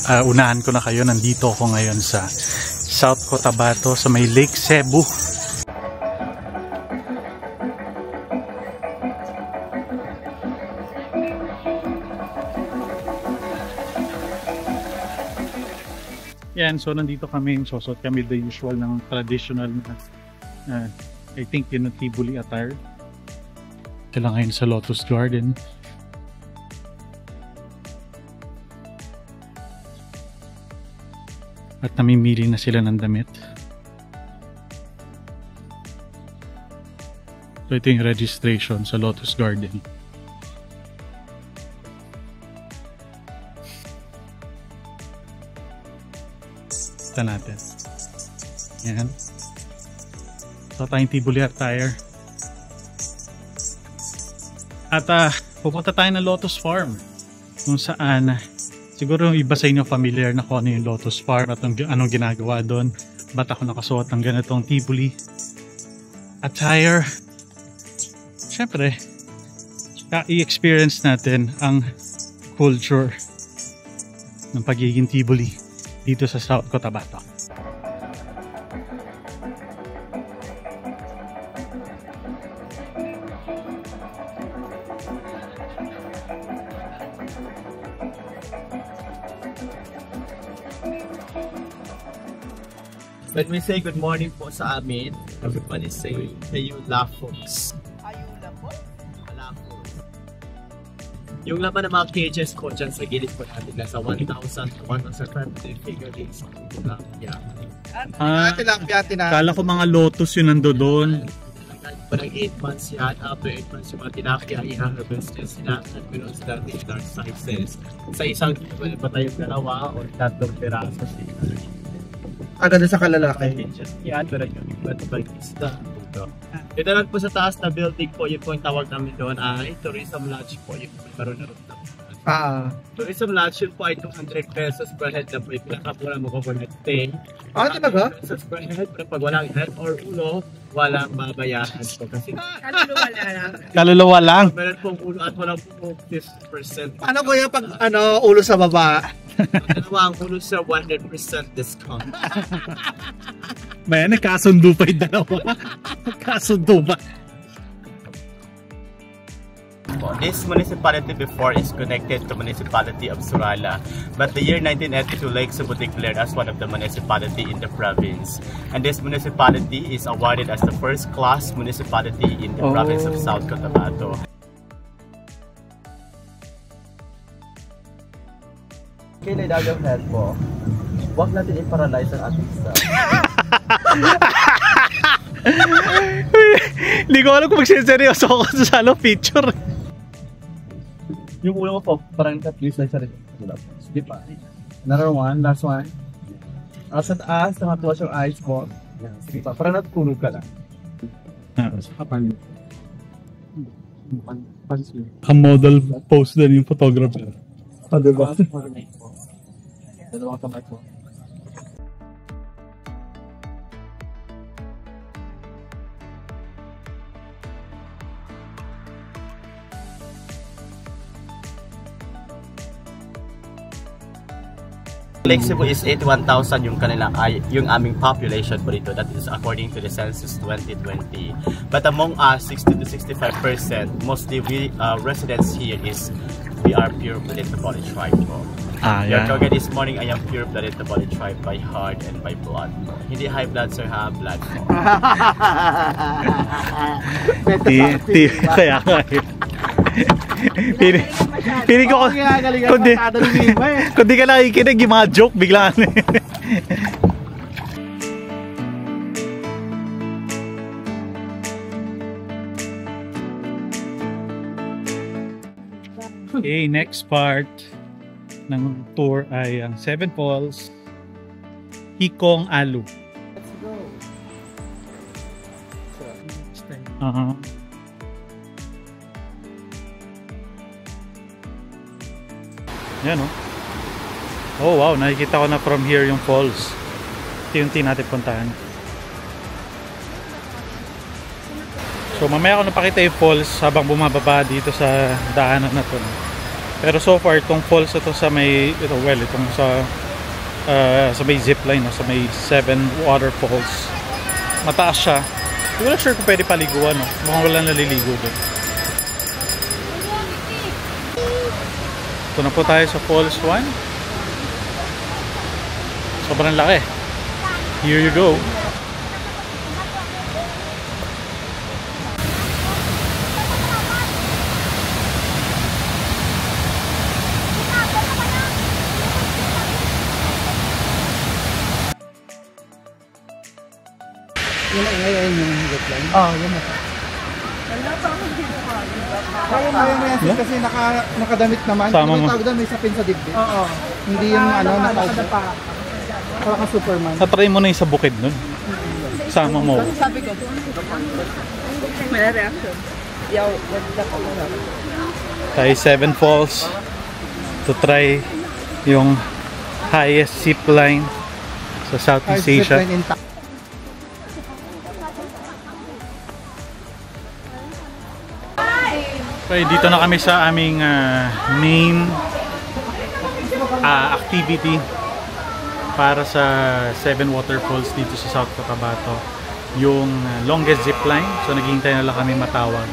unahan ko na kayo. Nandito ako ngayon sa South Cotabato sa may Lake Cebu. Yan, so nandito kami, susot kami the usual ng traditional na I think yun ang Tibuli attire. Sila ngayon sa Lotus Garden. At namimili na sila ng damit. So ito yung registration sa Lotus Garden. Ito natin. Yan. Ito tayong Tibuli attire. At pupunta tayo ng Lotus Farm. Kung saan siguro yung iba sa inyo familiar na kung ano yung Lotus Farm at anong ginagawa doon. Ba't ako nakasuot ng ganitong Tibuli attire? Siyempre, i-experience natin ang culture ng pagiging Tibuli dito sa South Cotabato. When we say good morning po sa amin, everybody say, Ayula folks. Ayula po? Ayula folks. Yung laman ng mga cages ko dyan sa gilid po natin, nasa 1,000 to 1,500 figurines. Yeah. Kala ko mga lotus yun nando doon. Parang 8 months yan, after 8 months yung mga tilapia, i-harvest yan sila at meron sila different sizes. Sa isang pwede pa tayong dalawa o tatlong peraso sila. Agad sa kalalaki. Yan, pero yung iba isda. Ito lang po sa taas na building po, yun po yung tawag namin doon ay Tourism Lodge po, yung karoon na rin. Tourism Lodge yun po ay 200 pesos per head na po yung pinakamura mo overnight stay. Talaga? 200 pesos per head, pero pag walang head or ulo, walang babayaran po kasi Kaluluwa lang. meron pong ulo at walang po 50%. Ano ko yung pag ulo sa baba? Dalawa ang ulo sa 100% discount. May nagkasundo pa yung dalawa. Nagkasundo pa. This municipality before is connected to municipality of Surala, but the year 1982 Lake Cebu declared as one of the municipality in the province, and this municipality is awarded as the first class municipality in the province of South Cotabato. Kailan dagang head po, huwag natin i-paralyze ang ating staff. Hindi ko alam kung magsiseryoso ako sa picture. Yung ulo mo po, parang at-least lang siya rin. Sige pa. Another one, last one. Sa taas, nakatuwas yung eyes mo. Sige pa, parang natutulog ka lang. Ang model post din yung photographer. Diba? Dalawang kamay po. Lake Cebu is 81,000 yung aming population po dito. That is according to the census 2020. But among us, 60 to 65%, mostly we residents here we are pure-blooded Tabali tribe po. Your tour guide this morning, I am pure-blooded Tabali tribe by heart and by blood po. Hindi high blood sir, ha? Blood po. Kaya nga Pili ko kundi ka nakikinig yung mga joke biglaan. Okay, next part ng tour ay ang Seven Falls, Hikong Alu. Let's go. Yan o. Oh wow, nakikita ko na from here yung falls. Unti-unti natin puntahan. So mamaya ako napakita yung falls habang bumababa dito sa daanan na to. Pero so far, itong falls ito sa may, itong sa may zipline, sa may 7 waterfalls. Mataas siya. Hindi ko na sure kung pwede paliguan, no? Mukhang wala naliligo doon. Ito na po tayo sa Falls 1. Sobrang laki. Here you go. Yun ang ngayon yung zipline? Oo, yun na. Kaya mo yan kasi nakadamit naman. Sama mo. Tawag doon, may sapin sa dibdib. Oo. Hindi yung nakadapa. Para ka Superman. Natry mo na yung sa bukid nun. Sama mo. Sabi ko, may reaction. Yaw, wala ko na. Tayo 7 falls to try yung highest zip line sa Southeast Asia. Okay, dito na kami sa aming main activity para sa 7 waterfalls dito sa South Cotabato, yung longest zip line. So naghihintay na lang kami matawag.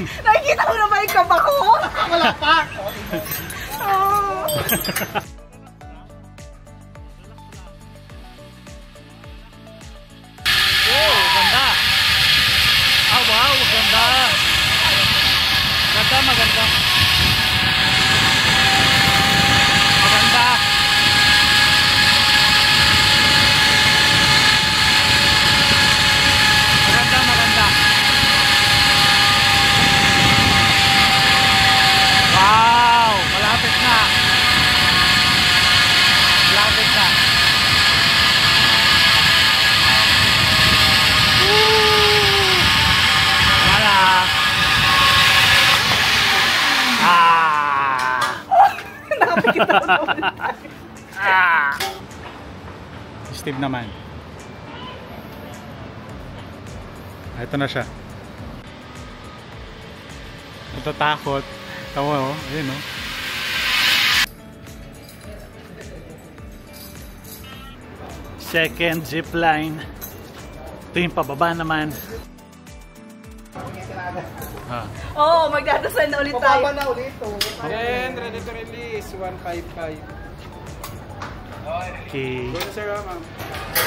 Nakikita mo na ba yung kaba ko? Wala pa! Maganda. Wow! Malapit na. Steve naman. Ito na siya. Natatakot. Tawa, oh. Ayun, oh. Second zip line. Ito yung pababa naman. Oh, magdadasal na ulit tayo. Pababa na ulit. And ready to release, 155. Okay. Good sir, ma'am.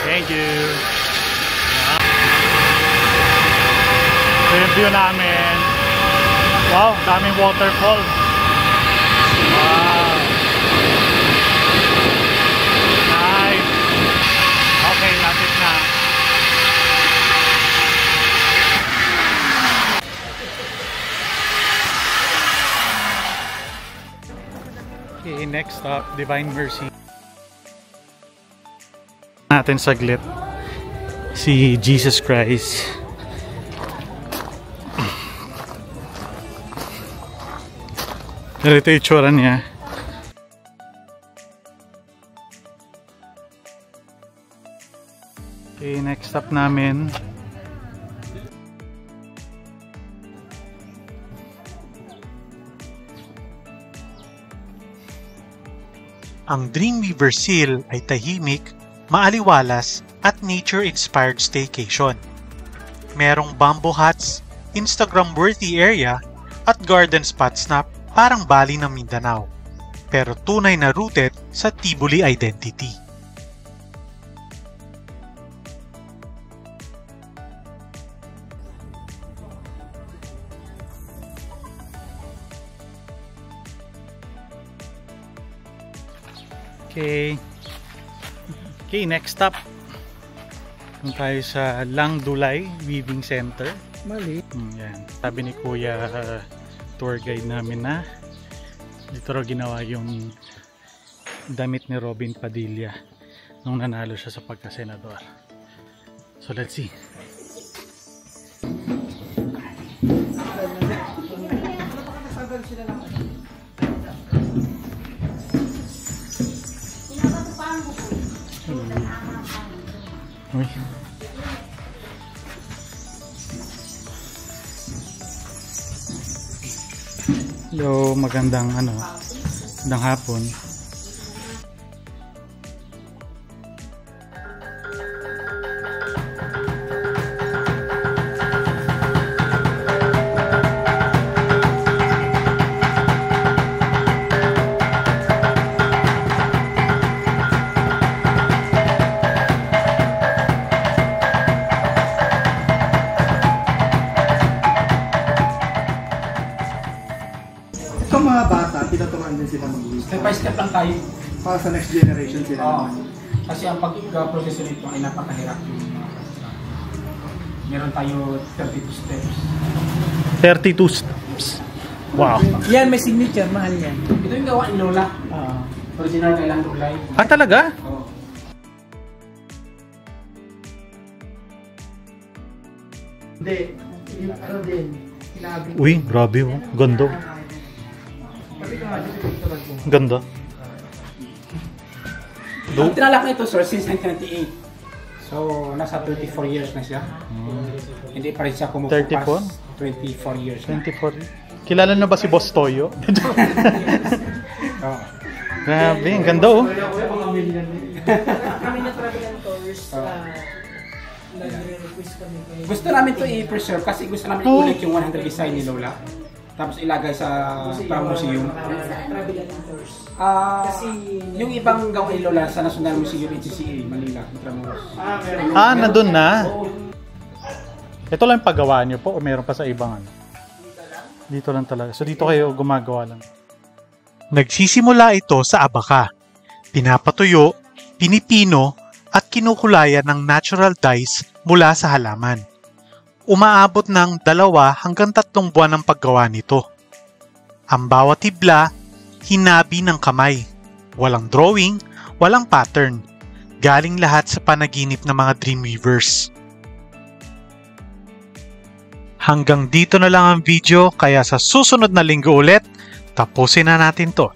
Thank you. Ito yung view namin. Wow, daming waterfall. Wow. Nice. Okay, lapit na. Okay, next stop, Divine Mercy. Natin saglit si Jesus Christ. Ito yung itsura niya. Okay, next stop namin. Ang Dreamweaver Seal ay tahimik, maaliwalas at nature-inspired staycation. Merong bamboo huts, Instagram-worthy area at garden spots na parang Bali ng Mindanao, pero tunay na rooted sa Tibuli identity. Okay, next stop. Kung tayo sa Langdulay Weaving Center. Mali. Yan. Sabi ni Kuya tour guide namin na dito raw ginawa yung damit ni Robin Padilla nung nanalo siya sa pagka-senador. So let's see. Uy. Hello, magandang hapon. Itong mga bata, tinuturuan din sila mag-wisdom. Step by step lang tayo. Para sa next generation sila Oo. naman. Kasi ang pag-proseso nito ay napakahirap yung mga bata. Meron tayo 32 steps. 32 steps. Wow. Yan, may signature. Mahal yan. Ito yung gawa ni Lola. Original kailang Lulay. Ah, talaga? Oo. Hindi. Yung ano din. Sinabi. Uy, grabe oh. Ganda. Ganda. Ang tinalak na ito, sir, since 1998. So, nasa 34 years na siya. Hindi pa rin siya kumukupas. 24 years na. 24. Kilala na ba si Boss Toyo? Oo. Grabe, ang ganda oh. Kami na travel and tours. Nagre-request kami kayo. Gusto namin ito i-preserve kasi gusto namin i-ulit yung 100 design ni Lola. Tapos ilagay sa museum. Travel and tours. Yung ibang gawa ni Lola sa National Museum HCCA, Manila, Intramuros. Ah, nandun na. Ito lang yung paggawa niyo po o meron pa sa ibang ano? Dito lang talaga. So dito kayo gumagawa lang. Nagsisimula ito sa abaka. Pinapatuyo, pinipino, at kinukulayan ng natural dyes mula sa halaman. Umaabot ng 2 hanggang 3 buwan ang paggawa nito. Ang bawat hibla, hinabi ng kamay. Walang drawing, walang pattern. Galing lahat sa panaginip ng mga Dreamweavers. Hanggang dito na lang ang video, kaya sa susunod na linggo ulit, tapusin na natin to.